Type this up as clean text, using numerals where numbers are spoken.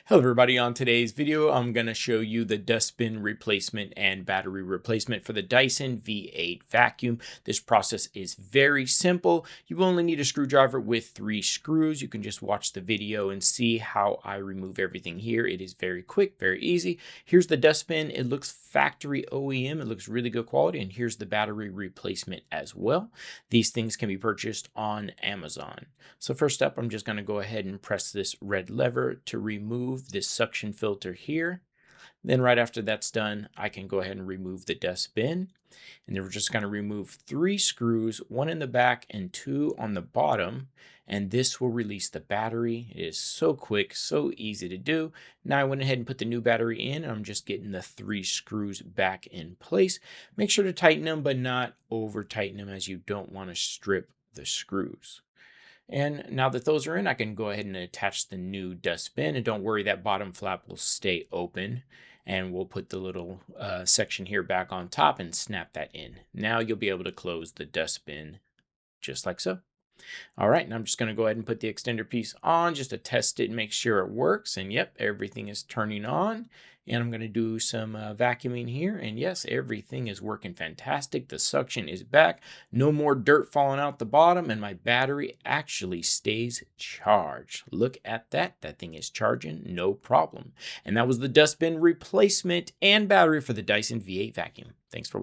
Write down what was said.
Hello everybody, on today's video I'm going to show you the dustbin replacement and battery replacement for the Dyson V8 vacuum. This process is very simple. You only need a screwdriver with 3 screws. You can just watch the video and see how I remove everything here. It is very quick, very easy. Here's the dustbin. It looks factory OEM. It looks really good quality, and here's the battery replacement as well. These things can be purchased on Amazon. So first up, I'm just going to go ahead and press this red lever to remove this suction filter here. Then right after that's done, I can go ahead and remove the dustbin. And then we're just going to remove 3 screws, 1 in the back and 2 on the bottom. And this will release the battery. It is so quick, so easy to do. Now I went ahead and put the new battery in. I'm just getting the 3 screws back in place. Make sure to tighten them, but not over tighten them, as you don't want to strip the screws. And now that those are in, I can go ahead and attach the new dustbin. And don't worry, that bottom flap will stay open. And we'll put the little section here back on top and snap that in. Now you'll be able to close the dustbin just like so. All right, and I'm just going to go ahead and put the extender piece on just to test it and make sure it works. And yep, everything is turning on. And I'm going to do some vacuuming here. And yes, everything is working fantastic. The suction is back. No more dirt falling out the bottom. And my battery actually stays charged. Look at that. That thing is charging, no problem. And that was the dustbin replacement and battery for the Dyson V8 vacuum. Thanks for watching.